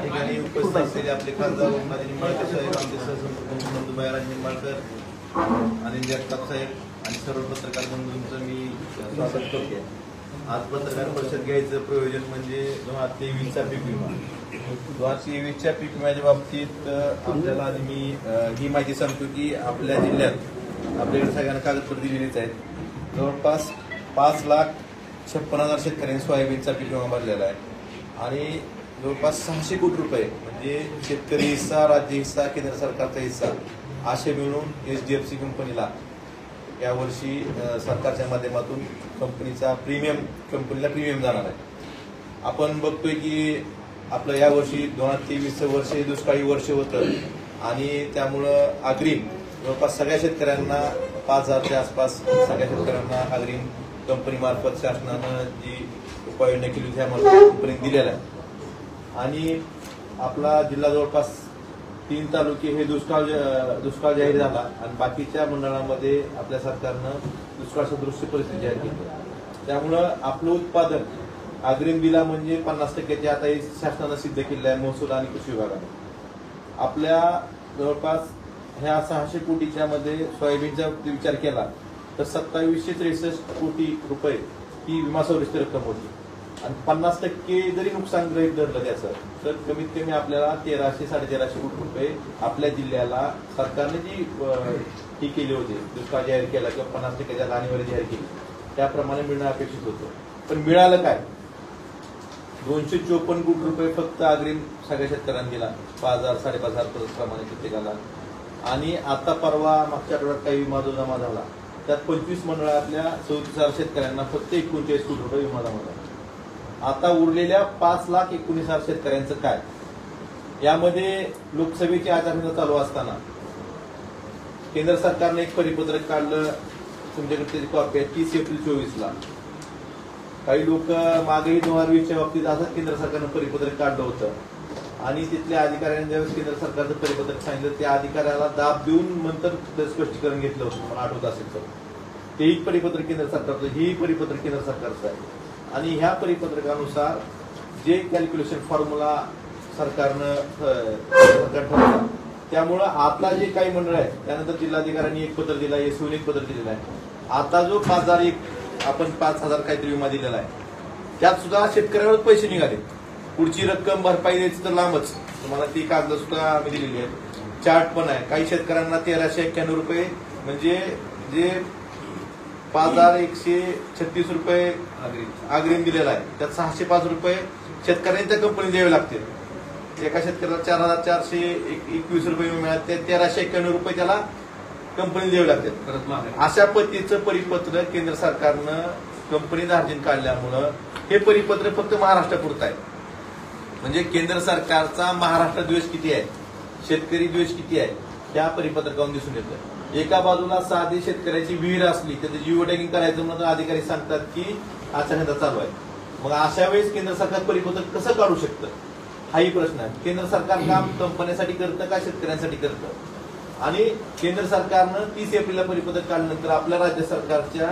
ठिकाणी उपस्थित असलेले आपले खासदार ओमराजे निंबाळकर साहेब, आमचे सहसंपर्क बंधू बाळाराजे निंबाळकर, अनिल जगताप साहेब आणि सर्व पत्रकार बंधूंचं मी स्वागत करतो. आज पत्रकार परिषद घ्यायचं प्रयोजन म्हणजे 2023चा पीक विमा. 2023च्या पीक विम्याच्या बाबतीत आपल्याला आधी मी ही माहिती सांगतो की आपल्या जिल्ह्यात आपल्याकडे सगळ्यांना कागदपत्र दिलेलीच आहेत. जवळपास 5,56,000 शेतकऱ्यांनी सोयाबीनचा पीक विमा भरलेला आहे आणि जवळपास 600 कोटी रुपये म्हणजे शेतकरी हिस्सा, राज्य हिस्सा, केंद्र सरकारचा हिस्सा असे मिळून HDFC कंपनीला यावर्षी सरकारच्या माध्यमातून कंपनीला प्रीमियम जाणार आहे. आपण बघतोय की आपलं यावर्षी 2023 वर्ष दुष्काळी वर्ष होतं आणि त्यामुळं अग्रिम जवळपास सगळ्या शेतकऱ्यांना 5,000च्या आसपास सगळ्या शेतकऱ्यांना अग्रिम कंपनीमार्फत शासनानं जी उपाययोजना केली होती त्यामार्फत कंपनीने दिलेला आहे. आणि आपला जिल्हा जवळपास 3 तालुके हे दुष्काळ जाहीर झाला आणि बाकीच्या मंडळामध्ये आपल्या सरकारनं दुष्काळ सदृश्य परिस्थिती जाहीर केली. त्यामुळं आपलं उत्पादन अग्रिम दिला म्हणजे 50% आता शासनानं सिद्ध केलं आहे महसूल आणि कृषी विभागाने. आपल्या जवळपास ह्या 600 कोटीच्या मध्ये सोयाबीनचा विचार केला तर 2763 कोटी रुपये ही विमा संरक्षित रक्कम होती आणि 50% जरी नुकसान गृहीत धरलं त्याचं तर कमीत कमी आपल्याला 1300-1350 कोटी रुपये आपल्या जिल्ह्याला सरकारने जी ही केली होती दुष्काळ जाहीर केला किंवा 50%च्या जाणीवर जाहीर केली त्याप्रमाणे मिळणं अपेक्षित होतं. पण मिळालं काय? 254 कोटी रुपये फक्त अग्रिम सगळ्या शेतकऱ्यांना दिला, 5,000-5,500 प्रमाणे प्रत्येकाला. आणि आता परवा मागच्या आठवड्यात काही विमा जो जमा झाला त्यात 25 मंडळातल्या 34,000 शेतकऱ्यांना फक्त 39 कोटी रुपये विमा जमा झाला. आता उरलेल्या 5,19,000 शेतकऱ्यांचं काय? यामध्ये लोकसभेची आचारसंहिता चालू असताना केंद्र सरकारने एक परिपत्रक काढलं, तुमच्याकडे त्याची कॉपी आहे, 30 एप्रिल 24ला. काही लोक मागेही 2020च्या बाबतीत असं केंद्र सरकारनं परिपत्रक काढलं होतं आणि तिथल्या अधिकाऱ्यांनी ज्यावेळेस केंद्र सरकारचं परिपत्रक सांगितलं त्या अधिकाऱ्याला दाब देऊन नंतर स्पष्टीकरण घेतलं होतं, मला आठवत असेल तर. तेही परिपत्रक केंद्र सरकारचं, हेही परिपत्रक केंद्र सरकारचं आहे. आणि ह्या परिपत्रकानुसार जे कॅल्क्युलेशन फॉर्म्युला सरकारनं ठरवला त्यामुळं आता जे काही मंडळ आहेत त्यानंतर जिल्हाधिकाऱ्यांनी एक पत्र दिलं आहे, SOने एक पत्र दिलेलं आहे. आता जो 5,001 आपण 5,000 काहीतरी विमा दिलेला आहे त्यात सुद्धा शेतकऱ्यांवर पैसे निघाले. पुढची रक्कम भरपाई द्यायची तर लांबच, तुम्हाला ती कागद सुद्धा आम्ही दिलेली आहे, चार्ट पण आहे. काही शेतकऱ्यांना 1,391 रुपये म्हणजे जे 5,136 रुपये अग्रिम दिलेला आहे त्यात 605 रुपये शेतकऱ्यांनी त्या कंपनी द्यावे लागतील. एका शेतकऱ्याला 4,421 रुपये मिळाले, ते 1,391 रुपये त्याला कंपनी द्यावे लागतात. अशा पद्धतीचं परिपत्र केंद्र सरकारनं कंपनी धार्जिन काढल्यामुळं हे परिपत्र फक्त महाराष्ट्रापुरतं आहे. म्हणजे केंद्र सरकारचा महाराष्ट्र द्वेष किती आहे, शेतकरी द्वेष किती आहे त्या परिपत्रकावरून दिसून येतं. एका बाजूला साधी शेतकऱ्याची विहीर असली त्याचं जिओ टॅगिंग करायचं म्हणून अधिकारी सांगतात की आचारसंहिता चालू आहे. मग अशा वेळेस केंद्र सरकार परिपत्रक कसं काढू शकतं हाही प्रश्न आहे. केंद्र सरकार काम कंपन्यांसाठी करतं का शेतकऱ्यांसाठी करतं? आणि केंद्र सरकारनं 30 एप्रिलला परिपत्रक काढल्यानंतर आपल्या राज्य सरकारच्या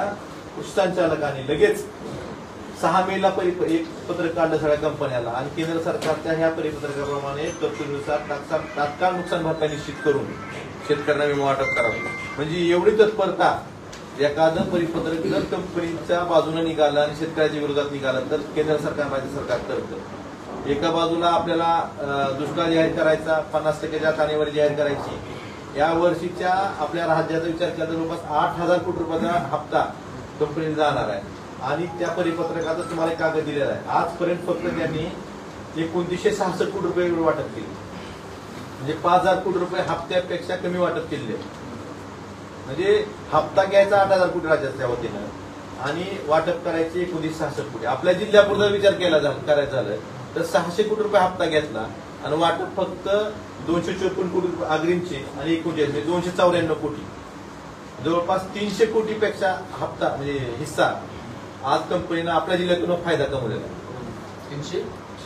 कृषी संचालकांनी लगेच 6 मेला एक पत्रक काढलं सगळ्या कंपन्याला आणि केंद्र सरकारच्या ह्या परिपत्रकाप्रमाणे तरतुदीनुसार तात्काळ नुकसान भरपाई निश्चित करून शेतकऱ्यांना विमा वाटप करावं. म्हणजे एवढी तत्परता एखादं परिपत्रक जर कंपनीच्या बाजूने निघालं आणि शेतकऱ्याच्या विरोधात निघालं तर केंद्र सरकार राज्य सरकार करतं. एका बाजूला आपल्याला दुष्काळ जाहीर करायचा, 50%च्या जाणीवर जाहीर करायची. या वर्षीच्या आपल्या राज्याचा विचार केला तर जवळपास 8,000 कोटी रुपयाचा हप्ता कंपनीला जाणार आहे आणि त्या परिपत्रकाचा तुम्हाला कागद दिलेला आहे. आजपर्यंत फक्त त्यांनी 2,966 कोटी रुपये वाटप केले, म्हणजे 5,000 कोटी रुपये हप्त्यापेक्षा कमी वाटप केले. म्हणजे हप्ता घ्यायचा 8,000 कोटी राज्याच्या वतीनं आणि वाटप करायचे 1,966 कोटी. आपल्या जिल्ह्यापुरता विचार केला करायचं झालं तर 600 कोटी रुपये हप्ता घेतला आणि वाटप फक्त 254 कोटी रुपये अग्रिमचे आणि 294 कोटी, जवळपास 300 कोटीपेक्षा हप्ता म्हणजे हिस्सा आज कंपनीनं आपल्या जिल्ह्यातून फायदा कमवलेला.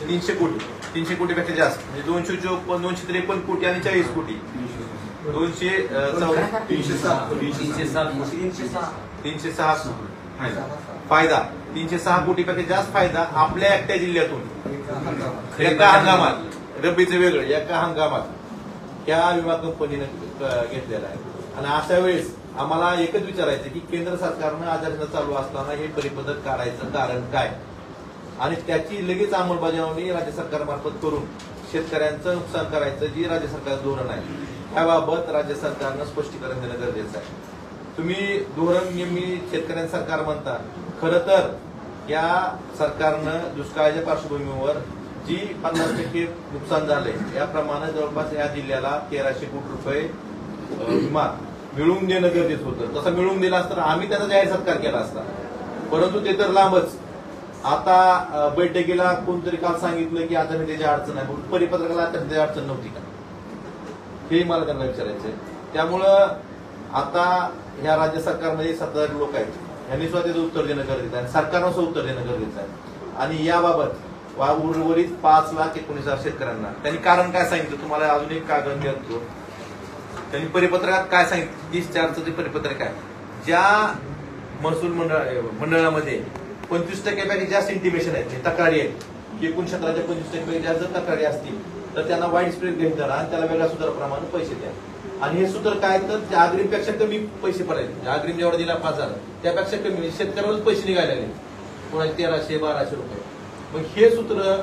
300 कोटी, 300 कोटीपेक्षा जास्त म्हणजे 254, 253 कोटी आणि 40 कोटी, 306 फायदा, 306 कोटीपेक्षा जास्त फायदा आपल्या एकट्या जिल्ह्यातून एका हंगामात रब्बीचं वेगळं, एका हंगामात त्या विमा कंपनीनं घेतलेला आहे. आणि अशा वेळेस आम्हाला एकच विचारायचं की केंद्र सरकारनं आजारसंहिता चालू असताना हे परिपत्रक काढायचं कारण काय, आणि त्याची लगेच अंमलबजावणी राज्य सरकारमार्फत करून शेतकऱ्यांचं नुकसान करायचं जी राज्य सरकारचं धोरण आहे त्याबाबत राज्य सरकारनं स्पष्टीकरण देणं गरजेचं आहे. तुम्ही धोरण नेहमी शेतकऱ्यांसरकार म्हणता, खरं तर या सरकारनं दुष्काळाच्या पार्श्वभूमीवर जी 50% नुकसान झालंय याप्रमाणे जवळपास या जिल्ह्याला 1300 कोटी रुपये विमा मिळवून देणं गरजेचं होतं. तसं मिळवून दिला असता आम्ही त्याचा जाहीर सत्कार केला असता, परंतु ते तर लांबच. आता बैठकीला कोणतरी काल सांगितलं की आता त्याची अडचण आहे, परिपत्रकाला आता त्याची अडचण नव्हती का, हे मला त्यांना विचारायचंय. त्यामुळं आता ह्या राज्य सरकारमध्ये सत्ताधारी लोक आहेत, यांनी सुद्धा त्याचं उत्तर देणं गरजेचं आहे, सरकारनं सुद्धा उत्तर देणं गरजेचं आहे. आणि याबाबत उर्वरित 5,19,000 शेतकऱ्यांना त्यांनी कारण काय सांगितलं, तुम्हाला अजून एक कागद देतो. त्यांनी परिपत्रकात काय सांगितलं, 30/4चं जे परिपत्रक आहे, ज्या महसूल मंडळामध्ये 25% जास्त इंटिमेशन आहेत, तक्रारी आहेत, एकूण क्षेत्राच्या 25% जास्त जर तक्रारी असतील तर त्यांना वाईड स्प्रेड घेऊन द्या आणि त्याला वेगळ्या सूत्राप्रमाणे पैसे द्या. आणि हे सूत्र काय तर अग्रिमपेक्षा कमी पैसे पडायचे, अग्रिम जेवढा दिला 5,000 त्यापेक्षा कमी शेतकऱ्यावरच पैसे निघाले, कोणाचे 1300-1200 रुपये. मग हे सूत्र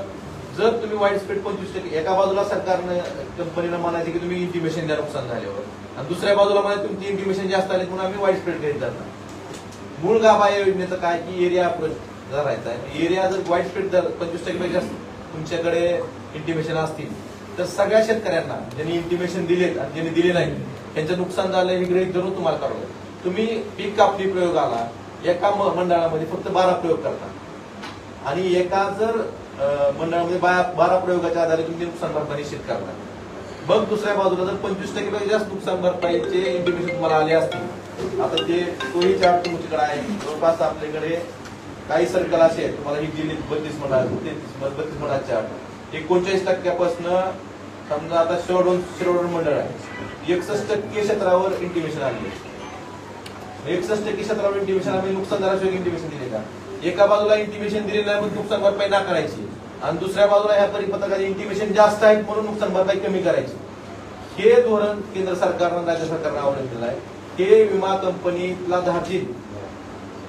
जर तुम्ही वाईड स्प्रेड 25%, एका बाजूला सरकारनं कंपनीला म्हणायचे की तुम्ही इंटिमेशन द्या नुकसान झाल्यावर, आणि दुसऱ्या बाजूला म्हणायचे तुमची इंटिमेशन जास्त आले म्हणून आम्ही वाईड स्प्रेड घेत जाणार. मूळ गाभा या योजनेचं काय की एरिया धरायचा आहे. एरिया जर वाईड स्प्रेड 25% जास्त तुमच्याकडे इंटिमेशन असतील तर सगळ्या शेतकऱ्यांना ज्यांनी इंटिमेशन दिलेत आणि ज्यांनी दिले नाही त्यांचं नुकसान झालं हे गृहीत धरून तुम्हाला करावं. तुम्ही पीक कापणी प्रयोगाला एका मंडळामध्ये फक्त 12 प्रयोग करता आणि एका जर मंडळामध्ये 12 प्रयोगाच्या आधारे तुम्ही नुकसान भरपाई निश्चित करता. मग दुसऱ्या बाजूला जर 25% जास्त नुकसान भरपाईचे इंटिमेशन तुम्हाला आले असतील, आता ते तोही चार्ट तुमच्याकडे आहे. जवळपास आपल्याकडे काही सर्कल असे आहेत, तुम्हाला ही दिल्ली 32 मंडळ 32 मंडळाचे चार्ट 39% समजा आता शिरोड मंडळ आहे, 61% क्षेत्रावर इंटिमेशन आले. 61% क्षेत्रावर इंटिमेशन आम्ही नुकसान झाल्याशिवाय इंटिमेशन दिले का? एका बाजूला इंटिमेशन दिले नाही मग नुकसान भरपाई ना करायची, आणि दुसऱ्या बाजूला ह्या परिपत्रकाचे इंटिमेशन जास्त आहेत म्हणून नुकसान भरपाई कमी करायची. हे धोरण केंद्र सरकारनं राज्य सरकारनं अवलंबिलेलं आहे. हे विमा कंपनीला धाडतील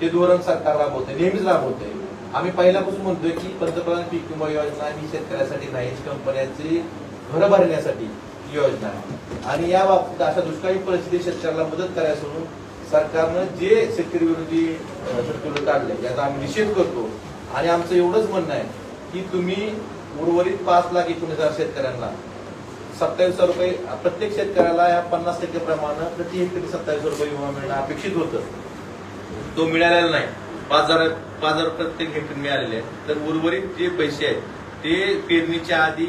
ते धोरण सरकार राबवते, नेहमीच राबवते. आम्ही पहिल्यापासून म्हणतोय की पंतप्रधान पीक विमा योजना ही शेतकऱ्यासाठी नाही, कंपन्यांची घरं भरण्यासाठी योजना आहे. आणि या बाबतीत अशा दुष्काळी परिस्थितीत शेतकऱ्याला मदत करायला सोडून सरकारनं जे शेतकरी विरोधी सर्क्युलर काढले याचा आम्ही निषेध करतो. आणि आमचं एवढंच म्हणणं आहे की तुम्ही उर्वरित 5,19,000 शेतकऱ्यांना 27,000 रुपये प्रत्येक शेतकऱ्याला या 50% प्रमाणे प्रति हेक्टरी 27,000 रुपये विमा मिळणं अपेक्षित होतं, तो मिळालेला नाही. 5,000 प्रत्येक हेक्टरी मिळालेले आहेत. तर उर्वरित जे पैसे आहेत ते पेरणीच्या आधी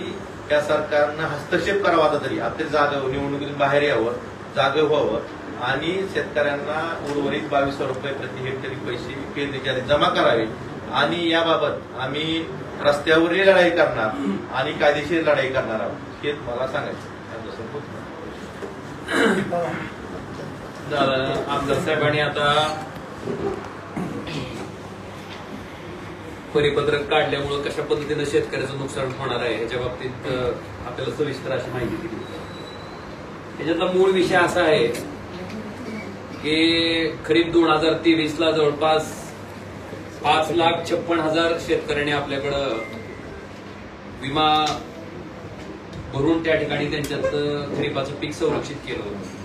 त्या सरकारनं हस्तक्षेप करावा, आता तरी आपल्या जागा निवडणुकीतून बाहेर यावं, जागा व्हावं आणि शेतकऱ्यांना उर्वरित 22,000 रुपये प्रति हेक्टरी पैसे पेरणीच्या आधी जमा करावे. आणि याबाबत आम्ही रस्त्यावरही लढाई करणार आणि कायदेशीर लढाई करणार आहोत हे मला सांगायचं. आमदार साहेबांनी आता परिपत्रक काढल्यामुळे कशा पद्धतीने शेतकऱ्याचं नुकसान होणार आहे याच्या बाबतीत आपल्याला सविस्तर अशी माहिती दिली. याच्यातला मूळ विषय असा आहे की खरीप 2023ला जवळपास 5,56,000 शेतकऱ्यांनी आपल्याकडं विमा भरून त्या ठिकाणी त्यांच्यात खरीपाचं पीक संरक्षित केलं होतं.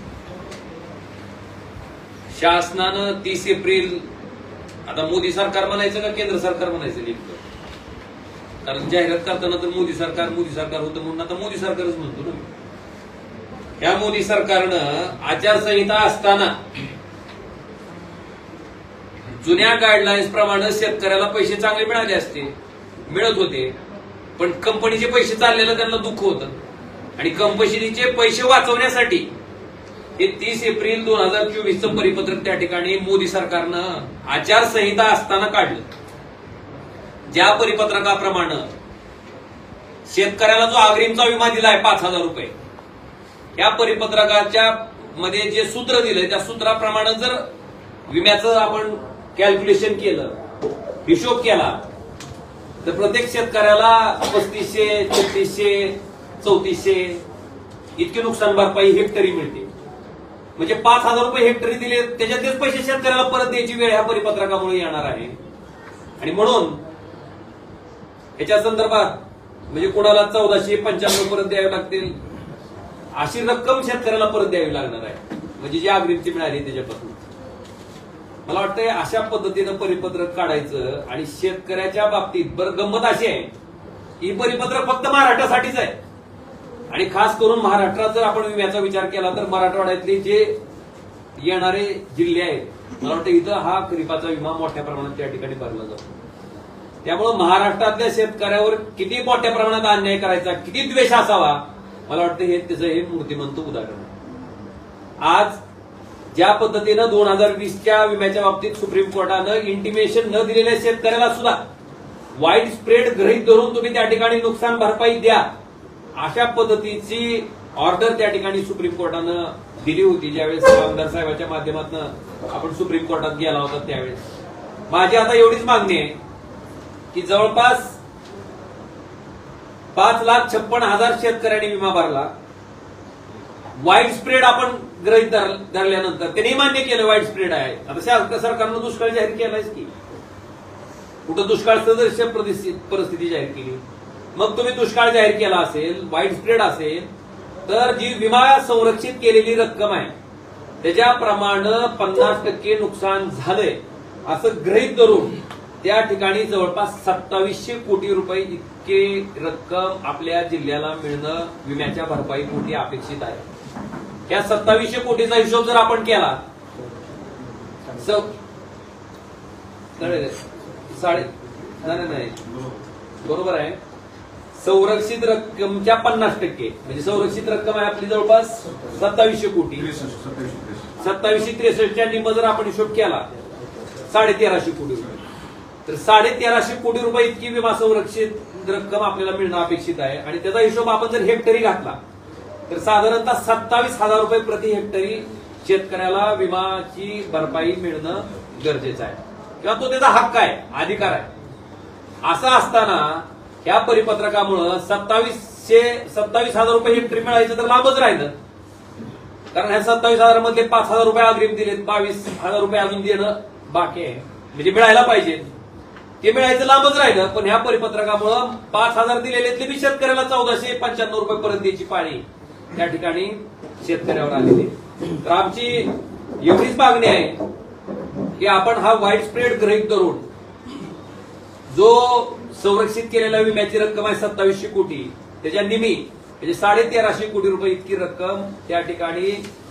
शासनानं 30 एप्रिल, आता मोदी सरकार म्हणायचं का केंद्र सरकार म्हणायचं नेमकं, कारण जाहिरात करताना तर मोदी सरकार होतं म्हणून आता मोदी सरकारच म्हणतो ना. या मोदी सरकारनं आचारसंहिता असताना जुन्या गाईडलाईन्स प्रमाणे शेतकऱ्याला पैसे चांगले मिळाले असते, मिळत होते, पण कंपनीचे पैसे चाललेलं त्यांना दुःख होतं आणि कंपनीचे पैसे वाचवण्यासाठी हे 30 एप्रिल 2024चं परिपत्रक त्या ठिकाणी मोदी सरकारनं आचारसंहिता असताना काढलं. ज्या परिपत्रकाप्रमाणे शेतकऱ्याला जो अग्रिमचा विमा दिलाय 5,000 रुपये, या परिपत्रकाच्या मध्ये जे सूत्र दिलंय त्या सूत्राप्रमाणे जर विम्याचं आपण कॅल्क्युलेशन केलं, हिशोब केला, तर प्रत्येक शेतकऱ्याला 3,500, 3,600 3400 इतकी नुकसान भरपाई हेक्टरी मिळते. म्हणजे 5,000 रुपये हेक्टरी दिले त्याच्यातलेच पैसे शेतकऱ्याला परत द्यायची वेळ ह्या परिपत्रकामुळे येणार आहे. आणि म्हणून याच्या संदर्भात म्हणजे कोणाला 1495 परत द्यावे लागतील अशी रक्कम शेतकऱ्याला परत द्यावी लागणार आहे. म्हणजे जी अग्रिमची मिळाली त्याच्यापासून मला वाटतंय अशा पद्धतीनं परिपत्रक काढायचं. आणि शेतकऱ्याच्या बाबतीत बरं गंमत अशी आहे की परिपत्रक फक्त महाराष्ट्रासाठीच आहे. आणि खास करून महाराष्ट्रात जर आपण विम्याचा विचार केला तर मराठवाड्यातले जे येणारे जिल्हे आहेत मला वाटतं इथं हा खरीपाचा विमा मोठ्या प्रमाणात त्या ठिकाणी भरला जातो. त्यामुळे महाराष्ट्रातल्या शेतकऱ्यावर किती मोठ्या प्रमाणात अन्याय करायचा, किती द्वेष असावा मला वाटतं हे त्याचं हे मूर्तिमंत उदाहरण आहे. आज ज्या पद्धतीनं 2020च्या विम्याच्या बाबतीत सुप्रीम कोर्टानं इंटिमेशन न दिलेल्या शेतकऱ्याला सुद्धा वाईड स्प्रेड गृहीत धरून तुम्ही त्या ठिकाणी नुकसान भरपाई द्या अशा पद्धतीची ऑर्डर त्या ठिकाणी सुप्रीम कोर्टानं दिली होती. ज्यावेळेस आमदार साहेबांच्या माध्यमातून आपण सुप्रीम कोर्टात गेला होता त्यावेळेस माझी आता एवढीच मागणी आहे की जवळपास 5,56,000 शेतकऱ्यांनी विमा भरला. वाईड स्प्रेड आपण गृहीत धरल्यानंतर त्यांनी मान्य केलं वाईड स्प्रेड आहे. आता सरकारनं दुष्काळ जाहीर केलायच की कुठं दुष्काळ सदृश परिस्थिती जाहीर केली. मग तुम्ही दुष्काळ जाहीर केला असेल, वाईड स्प्रेड असेल तर जी विमा संरक्षित केलेली रक्कम आहे त्याच्याप्रमाणे 50% नुकसान झालंय असं गृहीत धरून त्या ठिकाणी जवळपास 2700 कोटी रुपये इतके रक्कम आपल्या जिल्ह्याला मिळणं विम्याच्या भरपाई पोटी अपेक्षित आहे. या 2700 कोटीचा हिशोब जर आपण केला नाही बरोबर आहे. संरक्षित रक्कमच्या 50% म्हणजे संरक्षित रक्कम आहे आपली जवळपास 2700 कोटी. 2763 निम्म जर आपण हिशोब केला 1350 कोटी रुपये तर 1350 कोटी रुपये इतकी विमा संरक्षित रक्कम आपल्याला मिळणं अपेक्षित आहे. आणि त्याचा हिशोब आपण जर हेक्टरी घातला तर साधारणतः 27,000 रुपये प्रति हेक्टरी शेतकऱ्याला विमाची भरपाई मिळणं गरजेचं आहे किंवा तो त्याचा हक्क आहे, अधिकार आहे. असं असताना या परिपत्रकामुळं 27,000 रुपये हेक्टरी मिळायचं तर लांबच राहिलं. कारण ह्या 27,000 मधले 5,000 रुपये अग्रिम दिलेत, 22,000 रुपये अजून देणं बाकी आहे म्हणजे मिळायला पाहिजे ते मिळायचं लांबच राहिलं. पण ह्या परिपत्रकामुळं 5,000 दिलेले बी शेतकऱ्याला 1,495 रुपये परत द्यायची पाळी त्या ठिकाणी शेतकऱ्यावर आलेली. तर आमची एवढीच मागणी आहे की आपण हा वाईड स्प्रेड गृहीत धरून जो संरक्षित केलेल्या विम्याची रक्कम आहे 2700 कोटी त्याच्या निमी म्हणजे 1350 कोटी रुपये इतकी रक्कम त्या ठिकाणी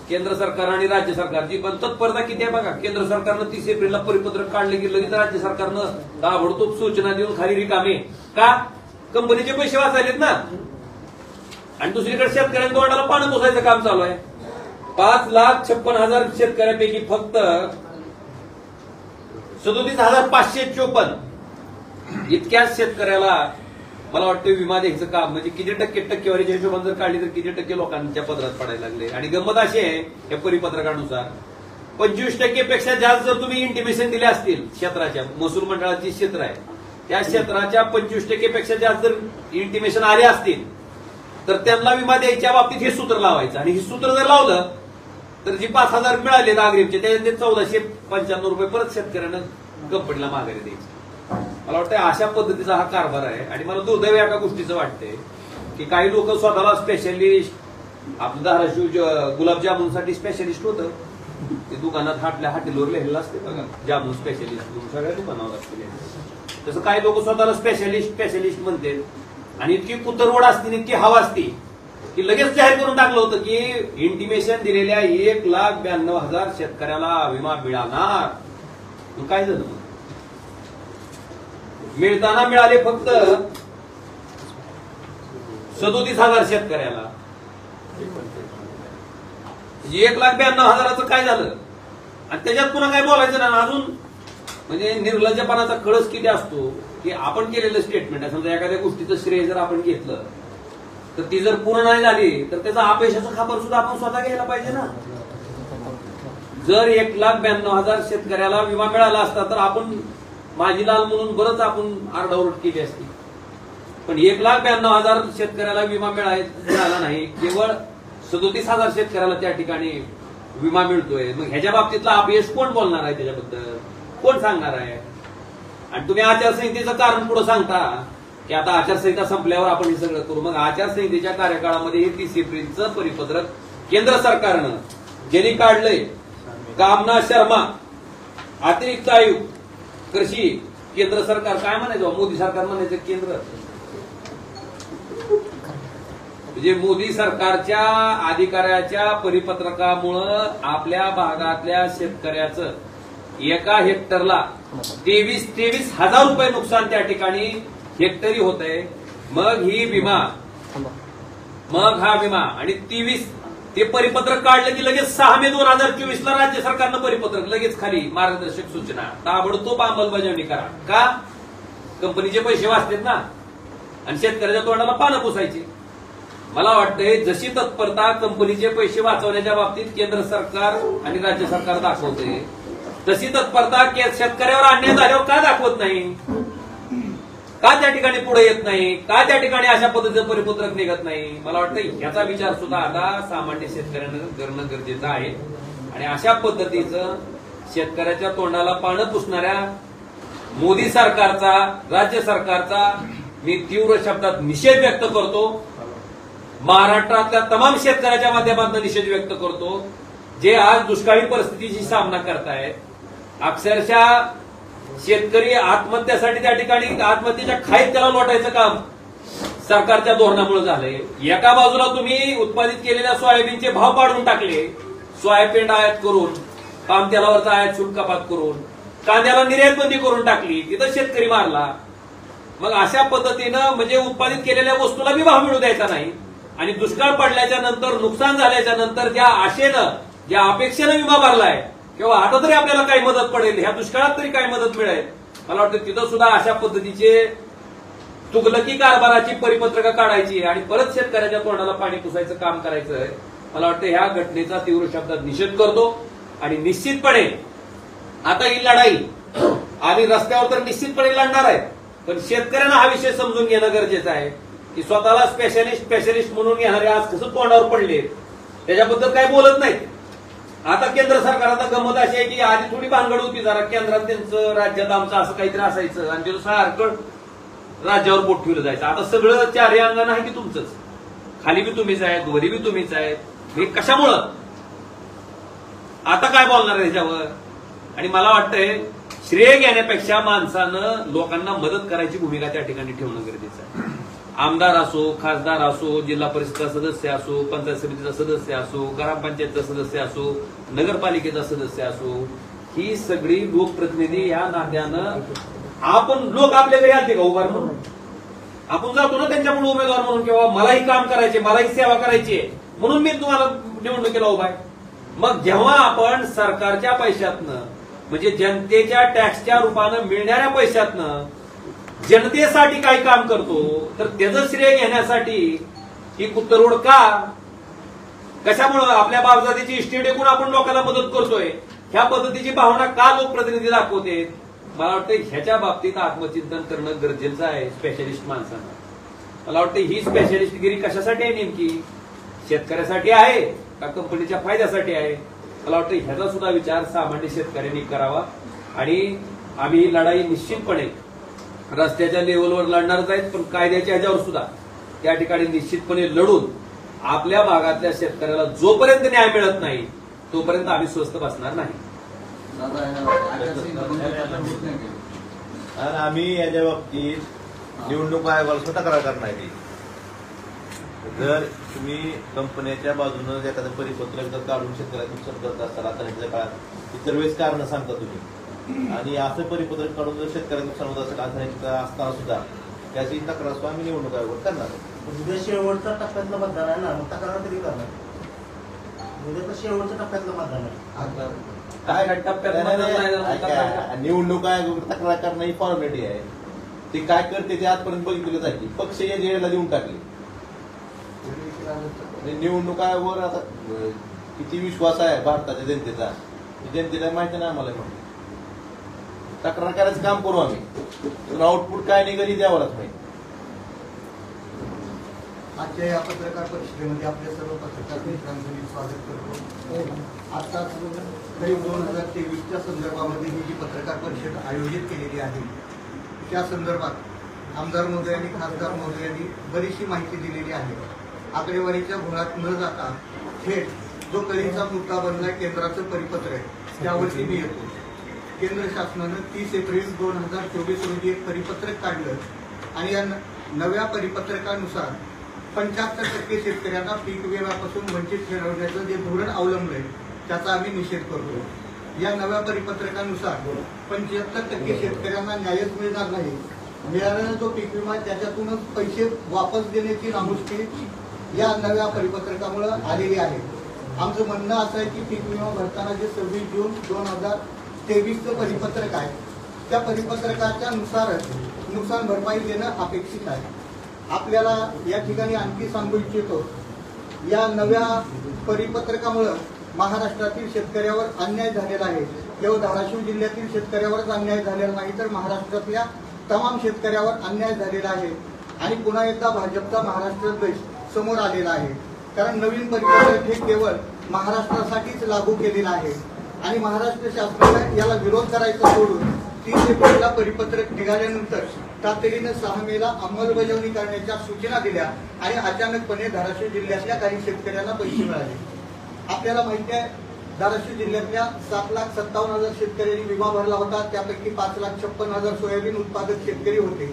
केंद्र सरकार आणि राज्य सरकारची पण तत्परता किती आहे बघा. केंद्र सरकारनं 30 एप्रिलला परिपत्रक काढलं की लगेच राज्य सरकारनं ताबडतोब सूचना देऊन खाली रिकामे का कंपनीचे पैसे वाचायलेत ना. आणि दुसरीकडे शेतकऱ्यांच्या तोंडाला पाणी पोसायचं काम चालू आहे. 5,56,000 शेतकऱ्यांपैकी फक्त 37,554 इतक्या शेतकऱ्याला मला वाटतं विमा द्यायचं काम म्हणजे किती टक्केवारीच्या हिशोबाने जर काढली तर किती टक्के लोकांच्या पदरात पडायला लागले. आणि गंमत अशी आहे या परिपत्रकानुसार 25% पेक्षा जास्त जर तुम्ही इंटिमेशन दिले असतील क्षेत्राच्या महसूल मंडळाची क्षेत्र आहे त्या क्षेत्राच्या 25% पेक्षा जास्त जर इंटिमेशन आले असतील तर त्यांना विमा द्यायच्या बाबतीत हे सूत्र लावायचं. आणि हे सूत्र जर लावलं तर जी 5,000 मिळाले अग्रिमचे त्याचे 1,495 रुपये परत शेतकऱ्यांना कंपनीला माघारी द्यायचे. मला वाटतं अशा पद्धतीचा हा कारभार आहे. आणि मला दुर्दैव एका गोष्टीचं वाटतंय की काही लोक स्वतःला स्पेशलिस्ट आपलं धाराशिव गुलाबजामुनसाठी स्पेशलिस्ट होतं ते दुकानात हाटेलवर लिहिलेलं असते बघा जामून स्पेशलिस्ट सगळ्या दुकानावर असते तसं काही लोक स्वतःला स्पेशलिस्ट म्हणते. आणि इतकी कुतरवड असते इतकी हवा असते की लगेच जाहीर करून टाकलं होतं की इंटिमेशन दिलेल्या 1,92,000 शेतकऱ्याला विमा मिळणार. काय झालं मिळताना मिळाले फक्त 37,000 शेतकऱ्याला. 1,92,000 काय झालं आणि त्याच्यात पुन्हा काय बोलायचं ना. अजून म्हणजे निर्लज्जपणाचा कळस किती असतो की आपण केलेलं स्टेटमेंट आहे समजा एखाद्या गोष्टीचं श्रेय जर आपण घेतलं तर ती जर पूर्ण नाही झाली तर त्याचा अपयशाचा खापर सुद्धा आपण स्वतः घ्यायला पाहिजे ना. जर 1,92,000 शेतकऱ्याला विमा मिळाला असता तर आपण माझी लाल म्हणून बरंच आपण आरडाओरड केली असती. पण 1,92,000 शेतकऱ्याला विमा मिळाला नाही, केवळ 37,000 शेतकऱ्याला त्या ठिकाणी विमा मिळतोय. मग ह्याच्या बाबतीतला अपयश कोण बोलणार आहे, त्याच्याबद्दल कोण सांगणार आहे? आणि तुम्ही आचारसंहितेचं कारण पुढे सांगता की आता आचारसंहिता संपल्यावर आपण हे सगळं करू. मग आचारसंहितेच्या कार्यकाळामध्ये हे 30 एप्रिलचं परिपत्रक केंद्र सरकारनं ज्यांनी काढलंय, कामना शर्मा, अतिरिक्त आयुक्त कृषी, केंद्र सरकार काय म्हणायचं, मोदी सरकार म्हणायचं केंद्र, म्हणजे मोदी सरकारच्या अधिकाऱ्याच्या परिपत्रकामुळं आपल्या भागातल्या शेतकऱ्याचं एका हेक्टरला 23,000 रुपये नुकसान त्या ठिकाणी हेक्टरी होत आहे. मग हा विमा आणि 23 ते परिपत्रक काढलं की लगेच 6 मे 2024 ला राज्य सरकारनं परिपत्रक लगेच खाली मार्गदर्शक सूचना ताबडतोब अंमलबजावणी करा. का? कंपनीचे पैसे वाचतात ना, आणि शेतकऱ्याच्या तोंडाला पानं पुसायची. मला वाटतंय जशी तत्परता कंपनीचे पैसे वाचवण्याच्या बाबतीत केंद्र सरकार आणि राज्य सरकार दाखवते, तशी तत्परता शेतकऱ्यावर अन्याय झाल्यावर का दाखवत नाही? का त्या ठिकाणी पुढे येत नाही? का त्या ठिकाणी अशा पद्धतीचं परिपत्रक निघत नाही? मला वाटतं ह्याचा विचार सुद्धा आता सामान्य शेतकऱ्यांना करणं गरजेचं आहे. आणि अशा पद्धतीचं शेतकऱ्याच्या तोंडाला पानं पुसणाऱ्या मोदी सरकारचा, राज्य सरकारचा मी तीव्र शब्दात निषेध व्यक्त करतो. महाराष्ट्रातल्या तमाम शेतकऱ्याच्या माध्यमातून निषेध व्यक्त करतो, जे आज दुष्काळी परिस्थितीशी सामना करतायत. अक्षरशः शेतकरी आत्महत्यासाठी त्या ठिकाणी आत्महत्येच्या खाईत त्याला लोटायचं काम सरकारच्या धोरणामुळे झालंय. एका बाजूला तुम्ही उत्पादित केलेल्या सोयाबीनचे भाव पाडून टाकले, सोयाबीन आयात करून, पाम तेलावरचा आयात शुल्क कपात करून, कांद्याला निर्यात बंदी करून टाकली, तिथं शेतकरी मारला. मग अशा पद्धतीनं म्हणजे उत्पादित केलेल्या वस्तूला बी भाव मिळू द्यायचा नाही, आणि दुष्काळ पडल्याच्या नंतर, नुकसान झाल्याच्या नंतर ज्या आशेनं, ज्या अपेक्षेनं विमा भरलाय किंवा आता तरी आपल्याला काही मदत पडेल, ह्या दुष्काळात तरी काही मदत मिळेल, मला वाटतं तिथं सुद्धा अशा पद्धतीचे तुगलकी कारभाराची परिपत्रकं काढायची आणि परत शेतकऱ्याच्या तोंडाला पाणी पुसायचं काम करायचं. मला वाटतं ह्या घटनेचा तीव्र शब्दात निषेध करतो. आणि निश्चितपणे आता ही लढाई आम्ही रस्त्यावर तर निश्चितपणे लढणार आहे, पण शेतकऱ्यांना हा विषय समजून घेणं गरजेचं आहे की स्वतःला स्पेशलिस्ट म्हणून घेणारे आज कसं तोंडावर पडले, त्याच्याबद्दल काही बोलत नाहीत. आता केंद्र सरकारचा गंमत अशी आहे की आधी थोडी भानगड होती, जरा केंद्रात त्यांचं, राज्यात आमचं असं काहीतरी असायचं आणि ते सारखं राज्यावर बोट ठेवलं जायचं. आता सगळं चारही अंगानं आहे की तुमचंच, खाली बी तुम्हीच आहेत, वरी बी तुम्हीच आहेत. हे कशामुळं? आता काय बोलणार आहे ह्याच्यावर? आणि मला वाटतंय श्रेय घेण्यापेक्षा माणसानं लोकांना मदत करायची भूमिका त्या ठिकाणी ठेवणं गरजेचं आहे. आमदार असो, खासदार असो, जिल्हा परिषदचा सदस्य असो, पंचायत समितीचा सदस्य असो, ग्रामपंचायतचा सदस्य असो, नगरपालिकेचा सदस्य असो, ही सगळी लोकप्रतिनिधी या नात्यानं आपण, लोक आपल्या घरी आलते का उभार म्हणून? आपण जातो ना त्यांच्याकडून उमेदवार म्हणून, किंवा मलाही काम करायचे, मलाही सेवा करायची म्हणून मी तुम्हाला निवडणुकीला उभा आहे. मग जेव्हा आपण सरकारच्या पैशातनं, म्हणजे जनतेच्या टॅक्सच्या रूपानं मिळणाऱ्या पैशातनं जनतेसाठी काही काम करतो, तर त्याचं श्रेय घेण्यासाठी ही कुत्तरवड का? कशामुळं? आपल्या बापजातीची इस्टेट एकूण आपण लोकांना मदत करतोय, ह्या पद्धतीची भावना का लोकप्रतिनिधी दाखवते? मला वाटतं ह्याच्या बाबतीत आत्मचिंतन करणं गरजेचं आहे स्पेशलिस्ट माणसांना. मला वाटतं ही स्पेशलिस्टगिरी कशासाठी आहे नेमकी? शेतकऱ्यासाठी आहे का कंपनीच्या फायद्यासाठी आहे? मला वाटतं ह्याचा सुद्धा विचार सामान्य शेतकऱ्यांनी करावा. आणि आम्ही ही लढाई निश्चितपणे रस्त्याच्या लेवलवर लढणारच आहेत, पण कायद्याच्या ह्याच्यावर सुद्धा त्या ठिकाणी निश्चितपणे लढून आपल्या भागातल्या शेतकऱ्याला जोपर्यंत न्याय मिळत नाही तोपर्यंत आम्ही स्वस्थ बसणार नाही. आम्ही याच्या बाबतीत निवडणूक आयोगाला स्वतः तक्रार करणार आहे. जर तुम्ही कंपन्याच्या बाजूनं एखादं परिपत्रक जर काढून शेतकऱ्याला नुकसान करत असाल, आता ह्याच्या काळात इतर वेळेस कारण सांगता तुम्ही, आणि असं परिपत्रक काढून जर शेतकऱ्याला नुकसान होत असेल असताना सुद्धा त्याची तक्रार आम्ही निवडणूक आयोगावर करणार. उद्या शेवटच्या टप्प्यातलं मतदान आहे ना, मग तक्रार तरी करणार. उद्या तर शेवटच्या टप्प्यातलं मतदान आहे. काय टप्प्यात निवडणूक आयोग तक्रार करणं ही फॉर्मॅलिटी आहे. ते काय करते ते आजपर्यंत बघितलं जायची, पक्ष या जेला देऊन टाकले. निवडणूक आयोगावर आता किती विश्वास आहे भारताच्या जनतेचा, जनतेला माहिती नाही आम्हाला. म्हणून तक्रार करायचं काम करू आम्ही, आउटपुट काय निघाली द्यावंच माहिती. आजच्या या पत्रकार परिषदेमध्ये आपल्या सर्व पत्रकार मित्रांचं मी स्वागत करतो. आताच करीब 2023च्या संदर्भामध्ये ही जी पत्रकार परिषद आयोजित केलेली आहे त्या संदर्भात आमदार महोदयांनी खासदार महोदयांनी बरीचशी माहिती दिलेली आहे. आकडेवारीच्या भोळात न जाता थेट जो कळीचा मुद्दा बनला केंद्राचं परिपत्र आहे त्यावरती मी येतो. केंद्र शासनानं 30 एप्रिल 2024 रोजी एक परिपत्रक काढलं आणि या नव्या परिपत्रकानुसार 75% शेतकऱ्यांना पीक विम्यापासून वंचित ठरवण्याचं जे धोरण अवलंबलंय त्याचा आम्ही निषेध करतो. या नव्या परिपत्रकानुसार 75% शेतकऱ्यांना न्यायच मिळणार नाही. मिळालेला जो पीक विमा त्याच्यातूनच पैसे वापस देण्याची नामुष्की या नव्या परिपत्रकामुळे आलेली आहे. आमचं म्हणणं असं आहे की पीक विमा भरताना जे 26 जून 2023चं परिपत्रक आहे त्या परिपत्रकाच्या नुसारच नुकसान भरपाई देणं अपेक्षित आहे. आपल्याला या ठिकाणी आणखी सांगू इच्छितो, या नव्या परिपत्रकामुळे महाराष्ट्रातील शेतकऱ्यावर अन्याय झालेला आहे. केवळ धाराशिव जिल्ह्यातील शेतकऱ्यावरच अन्याय झालेला नाही तर महाराष्ट्रातल्या तमाम शेतकऱ्यावर अन्याय झालेला आहे. आणि पुन्हा एकदा भाजपचा महाराष्ट्र द्वेष समोर आलेला आहे. कारण नवीन परिपत्रक हे केवळ महाराष्ट्रासाठीच लागू केलेलं आहे आणि महाराष्ट्र शासनाने याला विरोध करायचा सोडून 30 एप्रिलला परिपत्रक निघाल्यानंतर तातडीनं 6 मेला अंमलबजावणी करण्याच्या सूचना दिल्या आणि अचानकपणे धाराशिव जिल्ह्यातल्या काही शेतकऱ्यांना पैसे मिळाले. आपल्याला माहिती आहे धाराशिव जिल्ह्यातल्या 7,57,000 शेतकऱ्यांनी विमा भरला होता. त्यापैकी 5,56,000 सोयाबीन उत्पादक शेतकरी होते.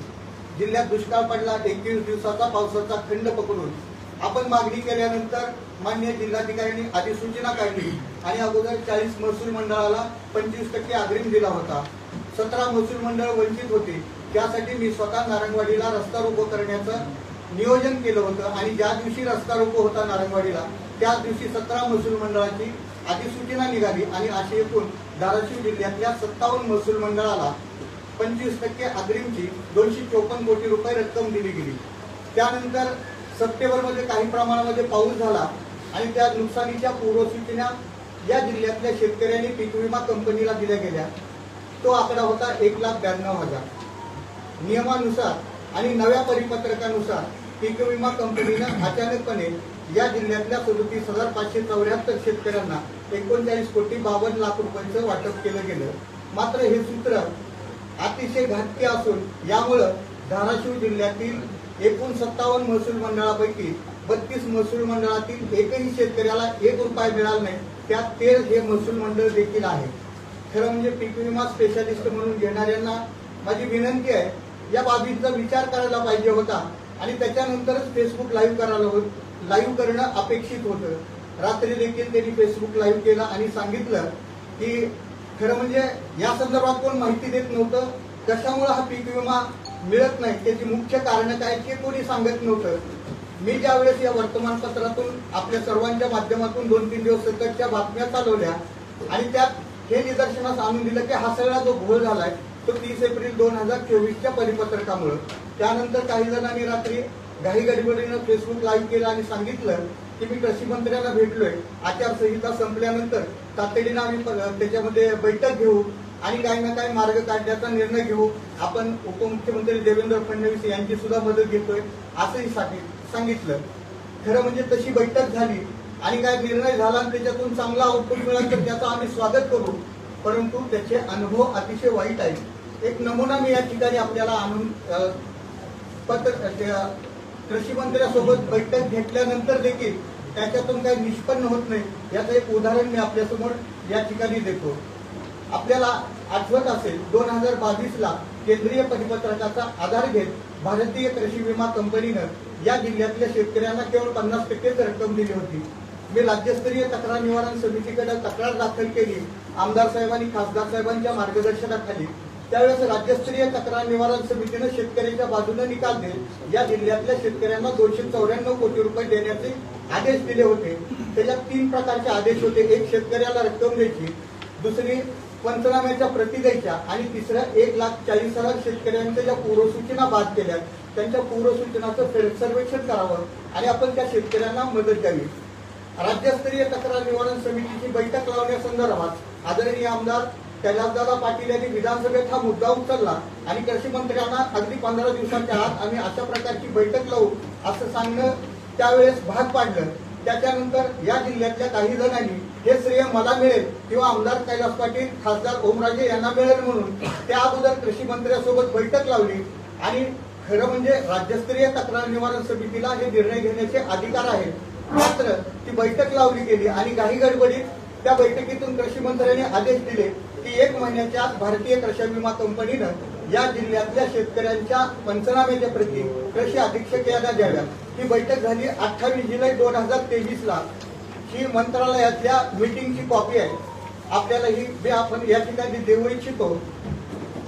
जिल्ह्यात दुष्काळ पडला. 21 दिवसाचा पावसाचा खंड पकडून आपण मागणी केल्यानंतर माननीय जिल्हाधिकाऱ्यांनी अधिसूचना काढली आणि अगोदर 40 महसूल मंडळाला 25% अग्रिम दिला होता. 17 महसूल मंडळ वंचित होते. त्यासाठी मी स्वतः नारंगवाडीला रस्ता रोको करण्याचं नियोजन केलं होतं आणि ज्या दिवशी रस्ता रोको होता नारंगवाडीला त्याच दिवशी 17 महसूल मंडळाची अधिसूचना निघाली आणि अशी एकूण धाराशिव जिल्ह्यातल्या 57 महसूल मंडळाला 25% अग्रिमची 254 कोटी रुपये रक्कम दिली गेली. त्यानंतर सप्टेंबरमध्ये काही प्रमाणामध्ये पाऊस झाला आणि त्या नुकसानीच्या पूर्वसूचना या जिल्ह्यातल्या शेतकऱ्यांनी पीक विमा कंपनीला दिल्या गेल्या. तो आकडा होता 1,92,000. नियमानुसार आणि नव्या परिपत्रकानुसार पीक विमा कंपनीनं अचानकपणे या जिल्ह्यातल्या 37,574 शेतकऱ्यांना 39,52,00,000 रुपयांचं वाटप केलं गेलं. मात्र हे सूत्र अतिशय घातकी असून यामुळं धाराशिव जिल्ह्यातील एकूण 57 महसूल मंडळापैकी 32 महसूल मंडळातील एकही शेतकऱ्याला 1 रुपया मिळाला नाही. त्यात 13 हे महसूल मंडळ देखील आहे. खरं म्हणजे पीक विमा स्पेशालिस्ट म्हणून घेणाऱ्यांना माझी विनंती आहे या बाबींचा विचार करायला पाहिजे होता आणि त्याच्यानंतरच फेसबुक लाईव्ह करणं अपेक्षित होतं. रात्री देखील त्यांनी फेसबुक लाईव्ह केलं आणि सांगितलं की खरं म्हणजे या संदर्भात कोण माहिती देत नव्हतं. कशामुळे हा पीक विमा मिळत नाही त्याची मुख्य कारण काय ते कोणी सांगत नव्हतं. मी ज्यावेळेस या वर्तमानपत्रातून आपल्या सर्वांच्या माध्यमातून 2-3 दिवस सततच्या बातम्या चालवल्या आणि त्यात हे निदर्शनास आणून दिलं की हा सगळा जो घोळ झालाय तो 30 एप्रिल 2024च्या परिपत्रकामुळे. त्यानंतर काही जणांनी रात्री घाई गडबडीनं फेसबुक लाईव्ह केलं आणि सांगितलं की मी कृषी मंत्र्यांना भेटलोय. आचारसंहिता संपल्यानंतर तातडीनं आम्ही त्याच्यामध्ये बैठक घेऊ आणि काही ना काही मार्ग काढण्याचा निर्णय घेऊ. आपण उपमुख्यमंत्री देवेंद्र फडणवीस यांची सुद्धा मदत घेतोय असंही सांगितलं. खरं म्हणजे तशी बैठक झाली आणि काय निर्णय झाला आणि त्याच्यातून चांगला आउटपुट मिळाला तर त्याचं आम्ही स्वागत करू. परंतु त्याचे अनुभव अतिशय वाईट आहेत. एक नमुना मी या ठिकाणी आपल्याला आणून कृषी मंत्र्यांसोबत बैठक घेतल्यानंतर देखील त्याच्यातून काही निष्पन्न होत नाही याचं एक उदाहरण मी आपल्यासमोर या ठिकाणी देतो. आपल्याला आठवत असेल 2022ला केंद्रीय परिपत्रकाचा आधार घेत भारतीय कृषी विमा कंपनीनं या जिल्ह्यातल्या शेतकऱ्यांना केवळ 50%च रक्कम दिली होती. मी राज्यस्तरीय तक्रार निवारण समितीकडे तक्रार दाखल केली आमदार साहेब आणि खासदार साहेबांच्या मार्गदर्शनाखाली. त्यावेळेस राज्यस्तरीय तक्रार निवारण समितीनं शेतकऱ्यांच्या बाजूने निकाल देत या जिल्ह्यातल्या शेतकऱ्यांना 294 कोटी रुपये देण्याचे आदेश दिले होते. त्याच्यात 3 प्रकारचे आदेश होते. एक शेतकऱ्याला रक्कम द्यायची, दुसरी पंचनाम्याच्या प्रती द्यायच्या आणि तिसरं 1,40,000 शेतकऱ्यांच्या ज्या पूर्वसूचना बाद केल्या त्यांच्या पूर्वसूचनाचं सर्वेक्षण करावं आणि आपण त्या शेतकऱ्यांना मदत द्यावी. राज्यस्तरीय तक्रार निवारण समितीची बैठक लावण्यासंदर्भात आदरणीय आमदार कैलासदादा पाटील यांनी विधानसभेत हा मुद्दा उचलला आणि कृषी मंत्र्यांना अगदी 15 दिवसाच्या आत आम्ही अशा प्रकारची बैठक लावू असं सांगणं त्यावेळेस भाग पाडलं. त्याच्यानंतर या जिल्ह्यातल्या काही जणांनी हे श्रेय मला मिळेल किंवा आमदार कैलास पाटील, खासदार ओमराजे यांना मिळेल म्हणून त्या अगोदर कृषी मंत्र्यांसोबत बैठक लावली. आणि खरं म्हणजे राज्यस्तरीय तक्रार निवारण समितीला हे निर्णय घेण्याचे अधिकार आहेत. मात्र ती बैठक लावली गेली आणि काही गडबडीत त्या बैठकीतून कृषी मंत्र्यांनी आदेश दिले की 1 महिन्याच्या आत भारतीय कृषी विमा कंपनीनं या जिल्ह्यातल्या शेतकऱ्यांच्या पंचनाम्याच्या प्रती कृषी अधीक्षक यांना द्याव्या. ही बैठक झाली 28 जुलै 2023ला. ही मंत्रालयातल्या मीटिंगची कॉपी आहे. आपल्याला ही आपण या ठिकाणी देऊ इच्छितो.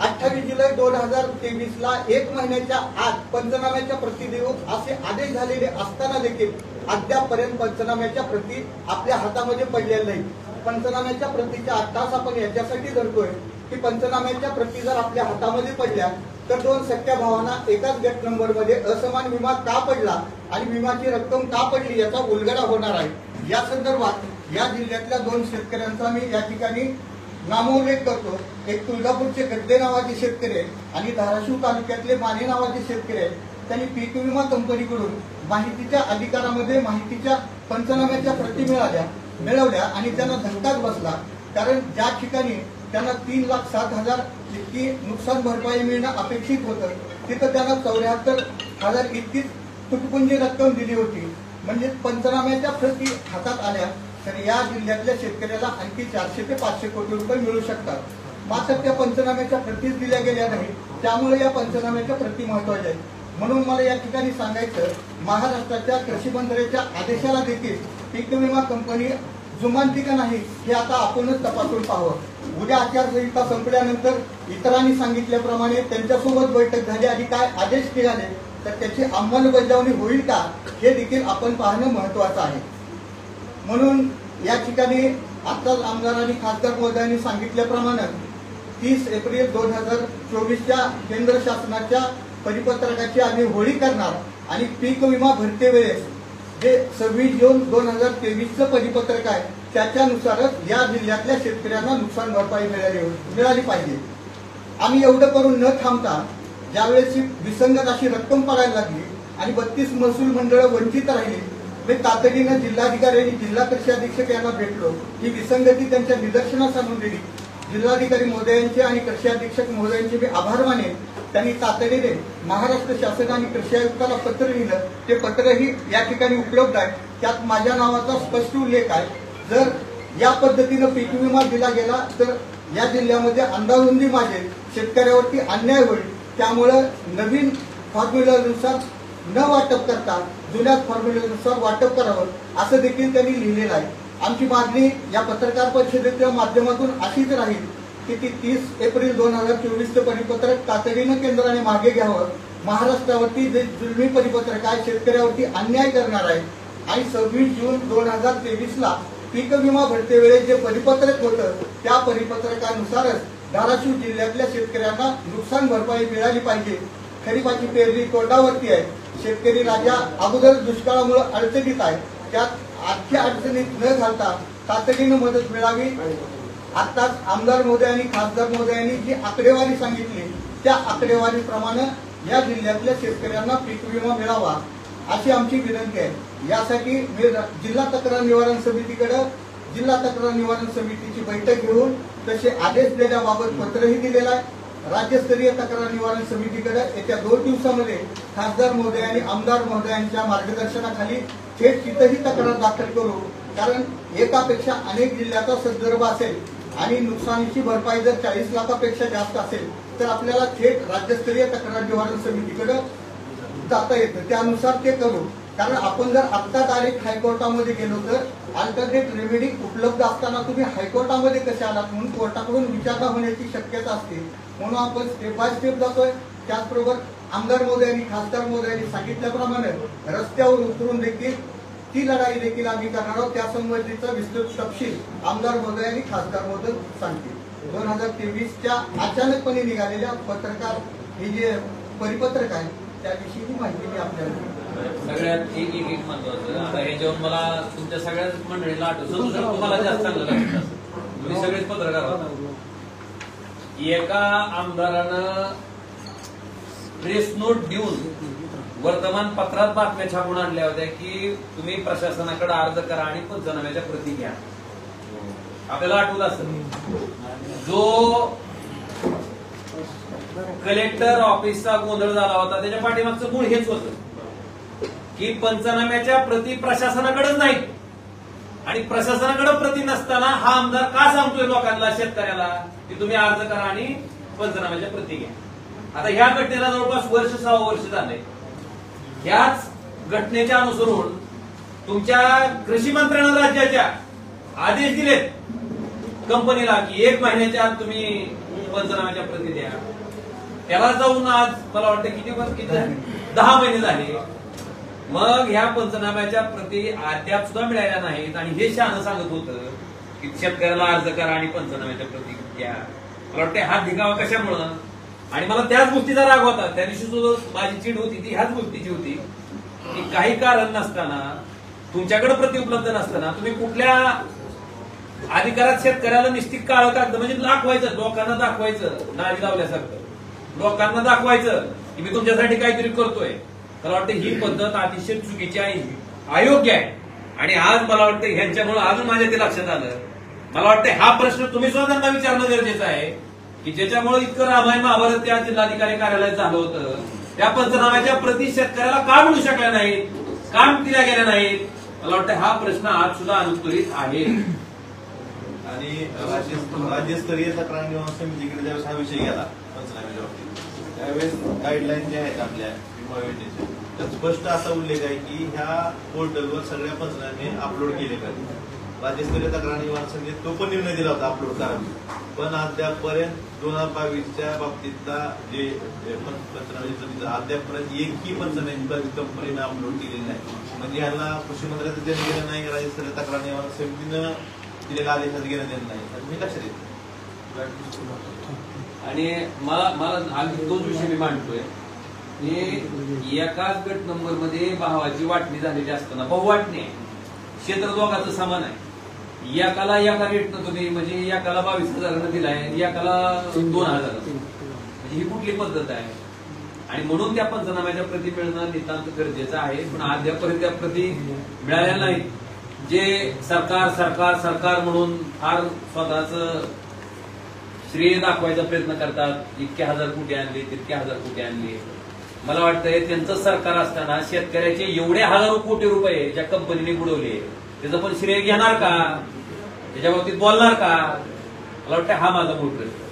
28 जुलै 2023ला 1 महिन्याच्या आत पंचनाम्याच्या प्रती देऊ असे आदेश झालेले असताना देखील अद्यापपर्यंत पंचनाम्याच्या प्रती आपल्या हातामध्ये पडलेल्या नाही. पंचनाम्याच्या प्रतीच्या 8 तास आपण याच्यासाठी धरतोय की पंचनाम्याच्या प्रती जर आपल्या हातामध्ये पडल्या तर 2 सख्या भावांना एकाच गट नंबरमध्ये असमान विमा का पडला आणि विमाची रक्कम का पडली याचा उलगडा होणार आहे. या संदर्भात या जिल्ह्यातल्या 2 शेतकऱ्यांचा मी या ठिकाणी नामोल्लेख करतो. एक तुळजापूरचे गड्डे नावाचे शेतकरी आहे आणि धाराशिव तालुक्यातले माने नावाचे शेतकरी आहेत. त्यांनी पीक विमा कंपनीकडून माहितीच्या अधिकारामध्ये माहितीच्या पंचनाम्याच्या प्रती मिळवल्या आणि त्यांना धक्काच बसला. कारण ज्या ठिकाणी त्यांना 3,07,000 इतकी नुकसान भरपाई मिळणं अपेक्षित होतं तिथं त्यांना 74,000 इतकीच तुटपुंजी रक्कम दिली होती. म्हणजे पंचनाम्याच्या प्रती हातात आल्या तर या जिल्ह्यातल्या शेतकऱ्याला आणखी 400 ते 500 कोटी रुपये मिळू शकतात. मात्र त्या पंचनाम्याच्या प्रतीच दिल्या गेल्या नाही. त्यामुळे या पंचनाम्याच्या प्रती महत्वाच्या आहेत. म्हणून मला या ठिकाणी सांगायचं, महाराष्ट्राच्या कृषी मंत्र्यांच्या आदेशाला देखील पीक विमा कंपनी जुमानती का नाही हे आता आपणच तपासून पाहावं. उद्या आचारसंहिता संपल्यानंतर इतरांनी सांगितल्याप्रमाणे त्यांच्यासोबत बैठक झाली आणि काय आदेश निघाले तर त्याची अंमलबजावणी होईल का हे देखील आपण पाहणं महत्वाचं आहे. म्हणून या ठिकाणी आताच आमदार आणि खासदार महोदयांनी सांगितल्याप्रमाणे 30 एप्रिल 2024च्या केंद्र शासनाच्या परिपत्रकाची आम्ही होळी करणार आणि पीक विमा भरते वेळेस जे 26 जून 2023चं परिपत्रक आहे त्याच्यानुसारच या जिल्ह्यातल्या शेतकऱ्यांना नुकसान भरपाई मिळाली पाहिजे. आम्ही एवढं करून न थांबता ज्यावेळेस विसंगत अशी रक्कम पडायला लागली आणि 32 महसूल मंडळं वंचित राहिली, मी तातडीनं जिल्हाधिकारी आणि जिल्हा कृषी अधीक्षक यांना भेटलो. ही विसंगती त्यांच्या निदर्शनास आणून दिली. जिल्हाधिकारी महोदयांचे आणि कृषी अधीक्षक महोदयांचे मी आभार मानेन. त्यांनी तातडीने महाराष्ट्र शासन आणि कृषी आयुक्ताला पत्र लिहिलं. ते पत्रही या ठिकाणी उपलब्ध आहे. त्यात माझ्या नावाचा स्पष्ट उल्लेख आहे. जर या पद्धतीनं पीक विमा दिला गेला तर या जिल्ह्यामध्ये अंदाधुंदी माजेल, शेतकऱ्यावरती अन्याय होईल. त्यामुळं नवीन फॉर्म्युलानुसार न वाटप करता जुन्याच फॉर्म्युलानुसार वाटप करावं असं देखील त्यांनी लिहिलेलं आहे. आमची मागणी या पत्रकार परिषदेच्या माध्यमातून अशीच राहील की ती 30 एप्रिल 2024चं परिपत्रक तातडीनं केंद्राने मागे घ्यावं. महाराष्ट्रावरती जे जुलमी परिपत्रक आहे शेतकऱ्यावरती अन्याय करणार आहे आणि 26 जून 2023ला पीक विमा भरते वेळेस जे परिपत्रक होतं त्या परिपत्रकानुसारच धाराशिव जिल्ह्यातल्या शेतकऱ्यांना नुकसान भरपाई मिळाली पाहिजे. खरीपाची पेरणी तोंडावरती आहे. शेतकरी राजा अगोदर दुष्काळामुळे अडचणीत आहे. त्यात आजच्या अडचणीत न घालता तातडीनं मदत मिळावी. आताच आमदार महोदय आणि खासदार महोदयांनी जी आकडेवारी सांगितली त्या आकडेवारीप्रमाणे या जिल्ह्यातल्या शेतकऱ्यांना पीक विमा मिळावा अशी आमची विनंती आहे. यासाठी मी जिल्हा तक्रार निवारण समितीकडे जिल्हा तक्रार निवारण समितीची बैठक घेऊन तसे आदेश देण्याबाबत पत्रही दिलेलं आहे. राज्यस्तरीय तक्रार निवारण समितीकडे येत्या 2 दिवसामध्ये खासदार महोदय आणि आमदार महोदयांच्या मार्गदर्शनाखाली थेट तिथंही तक्रार दाखल करू. कारण एकापेक्षा अनेक जिल्ह्याचा संदर्भ असेल आणि नुकसानीची भरपाई जर 40 लाखापेक्षा जास्त असेल तर आपल्याला थेट राज्यस्तरीय तक्रार निवारण समितीकडे जाता येतं. त्यानुसार ते करू. कारण आपण जर आत्ता डायरेक्ट हायकोर्टामध्ये गेलो तर अल्टरनेट रेमेडी उपलब्ध असताना तुम्ही हायकोर्टामध्ये कसे आलात म्हणून कोर्टाकडून विचारणा होण्याची शक्यता असते. म्हणून आपण स्टेप बाय स्टेप जातोय. त्याचबरोबर आमदार महोदयांनी खासदार महोदयांनी सांगितल्याप्रमाणे रस्त्यावर उतरून देखील ती लढाई देखील आम्ही करणार आहोत. त्यासंबंधीचा विस्तृत तपशील आमदार महोदय आणि खासदार महोदय सांगतील. 2023च्या अचानकपणे निघालेल्या पत्रकार हे जे परिपत्रक आहे त्याविषयी माहिती मी आपल्याला सगळ्यात एक महत्वाचं. आता हे जेव्हा मला तुमच्या सगळ्याच मंडळीला आठवतं तर तुम्हाला जास्त चांगलं लागतं. तुम्ही सगळेच पत्रकार आहात. एका आमदारानं प्रेस नोट देऊन वर्तमानपत्रात बातम्या छापून आणल्या होत्या की तुम्ही प्रशासनाकडे अर्ज करा आणि पंचनाम्याच्या प्रती घ्या. आपल्याला आठवत असेल जो कलेक्टर ऑफिसचा गोंधळ झाला होता त्याच्या पाठीमागचं मूळ हेच होतं की पंचनाम्याच्या प्रती प्रशासनाकडेच नाहीत आणि प्रशासनाकडे प्रती नसताना हा आमदार का सांगतोय लोकांना, शेतकऱ्याला की तुम्ही अर्ज करा आणि पंचनाम्याच्या प्रती घ्या. आता ह्या घटनेला जवळपास 6 वर्ष झाले. ह्याच घटनेच्या अनुसरून तुमच्या कृषी मंत्र्यानं राज्याच्या आदेश दिलेत कंपनीला की 1 महिन्याच्या आत तुम्ही पंचनाम्याच्या प्रती द्या. त्याला जाऊन आज मला वाटतं किती 10 महिने झाले. मग ह्या पंचनाम्याच्या प्रती अद्याप सुद्धा मिळाल्या नाहीत आणि हे शहाणं सांगत होतं की शेतकऱ्याला अर्ज करा आणि पंचनाम्याच्या प्रती घ्या. मला वाटतं हा धिंगावा कशामुळं, आणि मला त्याच गोष्टीचा राग होता. त्या दिवशी जो माझी चीड होती ती ह्याच गोष्टीची होती की काही कारण नसताना, तुमच्याकडे प्रती उपलब्ध नसताना तुम्ही कुठल्या अधिकारात शेतकऱ्याला निश्चित काळं कागद म्हणजे दाखवायचं, लोकांना दाखवायचं, नाडी लावल्यासारखं लोकांना दाखवायचं की मी तुमच्यासाठी काहीतरी करतोय. मला वाटतं ही पद्धत अतिशय चुकीची आहे, अयोग्य आहे. आणि आज मला वाटतं ह्यांच्यामुळे अजून माझ्या ते लक्षात आलं. मला वाटतं हा प्रश्न तुम्ही सुद्धा त्यांना विचारणं गरजेचं आहे की ज्याच्यामुळे इतकं रामायण महाभारत त्या जिल्हाधिकारी कार्यालयात झालं होतं, त्या पंचनाम्याच्या प्रती शेतकऱ्याला का मिळू शकल्या नाहीत, का दिल्या गेल्या नाहीत. मला वाटतं हा प्रश्न आज सुद्धा अनुत्तरित आहे. आणि राज्यस्तरीय तक्रार निवारण समितीकडे ज्यावेळेस हा विषय गेला पंचनाम्याच्या बाबतीत, त्यावेळेस गाईडलाईन ज्या आहेत आपल्या विमा योजनेच्या, त्यात स्पष्ट असा उल्लेख आहे की ह्या पोर्टलवर सगळ्या पंचनामे अपलोड केले पाहिजे. राज्यस्तरीय तक्रार निवारण समितीत तो पण निर्णय दिला होता अपलोड करावी, पण अद्यापपर्यंत 2022च्या बाबतीतला जे पंचनामे अद्यापपर्यंत एकही पंचनामे कंपनीनं अपलोड केलेली नाही. म्हणजे ह्याला कृषी मंत्र्याचं देणं गेलं नाही, राज्यस्तरीय तक्रार निवारण समितीनं दिलेल्या आदेशाचं घेणं देणं नाही. तर मी लक्षात येतो. आणि मला अगदी तोच विषय मी मांडतोय की एकाच गट नंबर मध्ये भावाची वाटणी झालेली असताना, भाऊ वाटणी आहे, क्षेत्र दोघांचं समान आहे, एकाला एका रेटनं तुम्ही म्हणजे एकाला 22,000 दिलाय, एकाला 2,000, म्हणजे ही कुठली पद्धत आहे. आणि म्हणून त्या पंचनाम्याच्या प्रती मिळणं नितांत गरजेचं आहे. पण अद्यापर्यंत त्या प्रती मिळाल्या नाहीत. जे सरकार म्हणून फार स्वतःच श्रेय दाखवायचा प्रयत्न करतात, इतके 1,000 कोटी आणले, तितके 1,000 कोटी आणले. मला वाटतंय त्यांचं सरकार असताना शेतकऱ्याचे एवढे हजारो कोटी रुपये ज्या कंपनीने बुडवले त्याचं पण श्रेय घेणार का, त्याच्या बाबतीत बोलणार का. मला वाटतं हा माझा मूळ प्रश्न.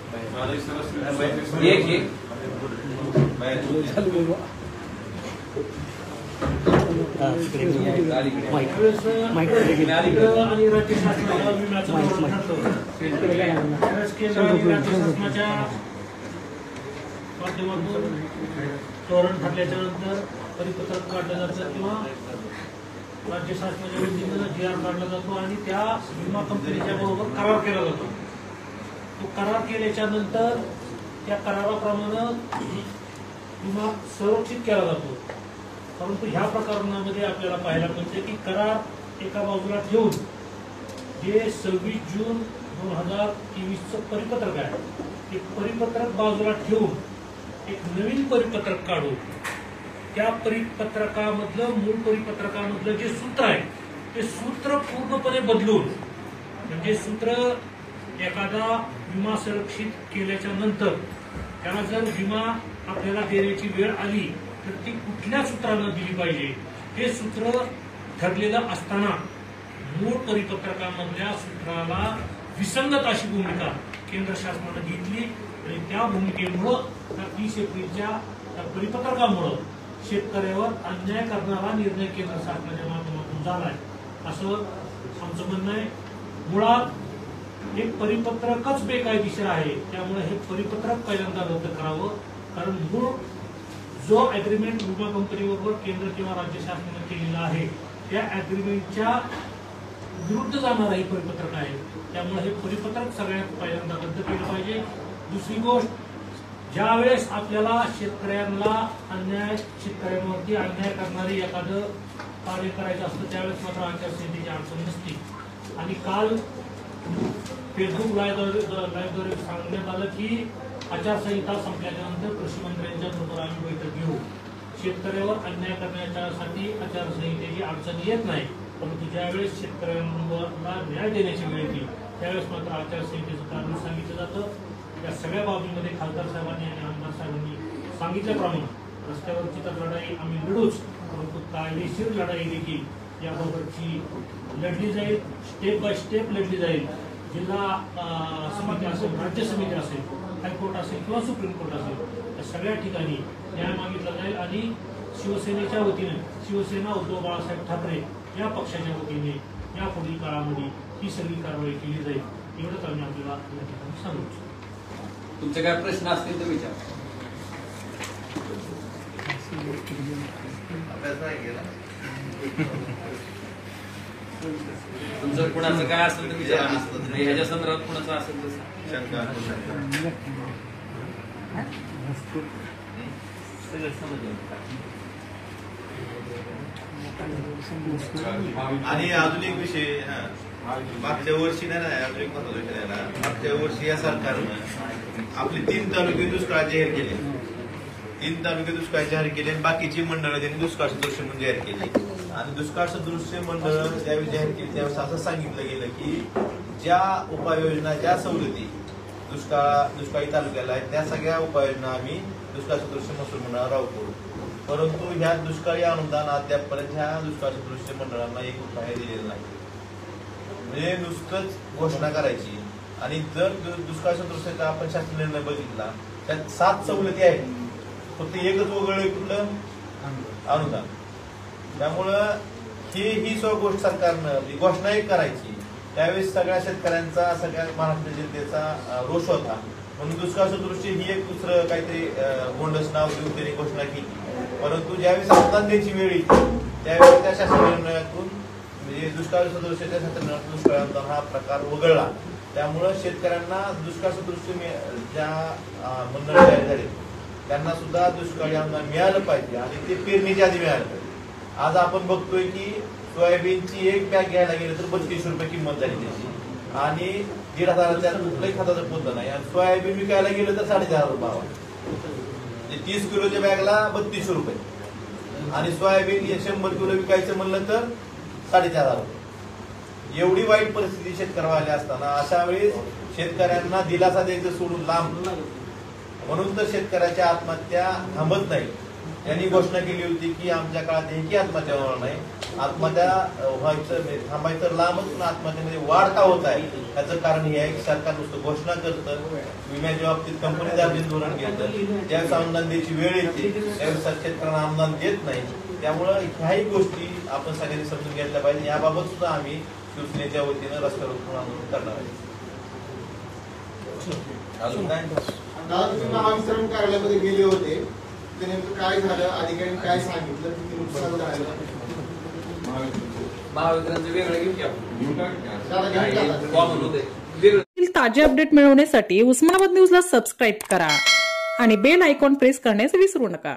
आणि राज्य शासनाला विम्याचं धोरण ठरतं. केंद्र आणि राज्य शासनाच्या माध्यमातून धोरण ठरल्याच्या नंतर परिपत्रक काढलं जातं किंवा राज्य शासनाच्या वतीनं GR काढला जातो आणि त्या विमा कंपनीच्या बरोबर करार केला जातो. तो करार केल्याच्या नंतर त्या कराराप्रमाणे विमा संरक्षित केला जातो. परंतु ह्या प्रकरणामध्ये आपल्याला पाहायला मिळते की करार एका बाजूला ठेवून जे 26 जून 2023चं परिपत्रक आहे ते परिपत्रक बाजूला ठेवून एक नवीन परिपत्रक काढून त्या परिपत्रकामधलं मूळ परिपत्रकामधलं जे सूत्र आहे ते सूत्र पूर्णपणे बदलून, म्हणजे सूत्र एखादा विमा संरक्षित केल्याच्या नंतर त्याला जर विमा आपल्याला देण्याची वेळ आली तर ती कुठल्या सूत्रानं दिली पाहिजे हे सूत्र ठरलेलं असताना मूळ परिपत्रकामधल्या सूत्राला विसंगत अशी भूमिका केंद्र शासनानं घेतली आणि त्या भूमिकेमुळं 30 एप्रिलच्या परिपत्रकामुळं शेतकऱ्यावर अन्याय करणारा निर्णय केंद्र शासनाच्या माध्यमातून झालाय असं आमचं म्हणणं आहे. मुळात हे परिपत्रकच बेकायदेशीर आहे. त्यामुळे हे परिपत्रक पहिल्यांदा रद्द करावं, कारण मूळ जो अग्रीमेंट विमा कंपनीबरोबर केंद्र किंवा राज्य शासनाने केलेला आहे त्या अग्रीमेंटच्या विरुद्ध जाणारं हे परिपत्रक आहे. त्यामुळे हे परिपत्रक सगळ्यात पहिल्यांदा रद्द केलं पाहिजे. दुसरी गोष्ट, ज्यावेळेस आपल्याला शेतकऱ्यांवरती अन्याय करणारी एखादं कार्य करायचं असतं त्यावेळेस मात्र आचारसंहितेची अडचण नसते. आणि काल फेसबुक लाईव्हद्वारे सांगण्यात आलं की आचारसंहिता संपल्याच्या नंतर कृषी मंत्र्यांच्या बरोबर आम्ही बैठक घेऊ. शेतकऱ्यावर अन्याय करण्यासाठी आचारसंहितेची अडचण येत नाही, परंतु ज्यावेळेस शेतकऱ्यांना न्याय देण्याची वेळ येते त्यावेळेस मात्र आचारसंहितेचं कारण सांगितलं जातं। या सगळ्या बाबीमध्ये खासदार साहेबांनी आणि आमदार साहेबांनी सांगितल्याप्रमाणे रस्त्यावरची तर लढाई आम्ही लढूच, परंतु कायदेशीर लढाई देखील याबाबतची लढली जाईल, स्टेप बाय स्टेप लढली जाईल। जिल्हा समिती असेल, राज्य समिती असेल, हायकोर्ट असेल किंवा सुप्रीम कोर्ट असेल, या सगळ्या ठिकाणी न्याय मागितला जाईल आणि शिवसेनेच्या वतीने शिवसेना उद्धव बाळासाहेब ठाकरे या पक्षाच्या वतीने या पुढील काळामध्ये ही सगळी कारवाई केली जाईल, एवढंच आम्ही आपल्याला या ठिकाणी सांगू इच्छितो। तुमचे काय प्रश्न असतील तर विचार। अभ्यास नाही केला तुमचं कुणाचं काय असेल तर विचारा, ह्याच्या संदर्भात कुणाचं असेल तर शंका आणि अजून एक विषय मागच्या वर्षी नाही अजून एक महत्वाचा विषय आहे ना, मागच्या वर्षी या सरकारनं आपले 3 तालुके दुष्काळ जाहीर केले, 3 तालुके दुष्काळ जाहीर केले आणि बाकीची मंडळं त्यांनी दुष्काळ सदृश म्हणून जाहीर केली। आणि दुष्काळ सदृश मंडळ ज्यावेळी जाहीर केली त्यावेळेस असं सांगितलं गेलं की ज्या उपाययोजना, ज्या सवलती दुष्काळी तालुक्याला आहेत त्या सगळ्या उपाययोजना आम्ही दुष्काळ सदृश महसूल मंडळाला राहू करू, परंतु ह्या दुष्काळी अनुदान अद्यापपर्यंत ह्या दुष्काळ सदृश मंडळांना एक रुपया दिलेला नाही। म्हणजे नुसतंच घोषणा करायची आणि जर दुष्काळ सदृशचा आपण शास्त्रीय निर्णय बघितला त्यात 7 सवलती आहेत, फक्त एकच वगळलं कुठलं अनुदान। त्यामुळं ही गोष्ट सरकारनं घोषणा एक करायची, त्यावेळेस सगळ्या शेतकऱ्यांचा, सगळ्या महाराष्ट्र जनतेचा रोष होता, म्हणून दुष्काळ सदृश ही एक दुसरं काहीतरी बोंडस नाव देऊन त्यांनी घोषणा केली, परंतु ज्यावेळेस अनुदान द्यायची वेळ येते त्यावेळेस त्या शास्त्रीय निर्णयातून म्हणजे दुष्काळ सदृशच्या शास्त्रीय दुष्काळ अनुदान हा प्रकार वगळला। त्यामुळं शेतकऱ्यांना दुष्काळ सदृश ज्या मंडळ तयार झाले त्यांना सुद्धा दुष्काळी अनुदान मिळालं पाहिजे आणि ते पेरणीच्या आधी मिळालं पाहिजे। आज आपण बघतोय की सोयाबीनची एक बॅग घ्यायला गेलं तर 32 रुपये किंमत झाली त्याची आणि 1,500 कुठल्याही खताचं पोत नाही, आणि सोयाबीन विकायला गेलं तर 4,500 रुपये, 30 किलोच्या बॅगला 32 रुपये आणि सोयाबीन 100 किलो विकायचं म्हणलं तर 4,500 रुपये। एवढी वाईट परिस्थिती शेतकऱ्यावाले असताना अशा वेळी शेतकऱ्यांना दिलासा द्यायचं सोडून लांब, म्हणून तर शेतकऱ्याच्या आत्महत्या थांबत नाही। त्यांनी घोषणा केली होती की आमच्या काळात एकही आत्महत्या होणार नाही, आत्महत्या व्हायचं थांबायचं लांबच, पण आत्महत्येमध्ये वाढ का होत आहे त्याचं कारण हे आहे की सरकार नुसतं घोषणा करतं, विम्याच्या बाबतीत कंपनीदार धोरण घेतं, ज्यावेळेस अनुदान द्यायची वेळ येते त्यावेळेस शेतकऱ्यांना अनुदान देत नाही। त्यामुळं ह्याही गोष्टी आपण सगळ्यांनी समजून घेतल्या पाहिजे। याबाबत सुद्धा आम्ही शिवसेनेच्या वतीनं रस्त्यावर आंदोलन करणार आहे। अजून काय महावितरण कार्यालयामध्ये गेले होते, ते नेमकं काय झालं, अधिकाऱ्यांनी काय सांगितलं, किती नुकसान झालं? महावितरणचं वेगळं घेऊन घ्या, ताजे अपडेट मिळवण्यासाठी उस्मानाबाद न्यूजला सबस्क्राईब करा आणि बेल आयकॉन प्रेस करण्यास विसरू नका।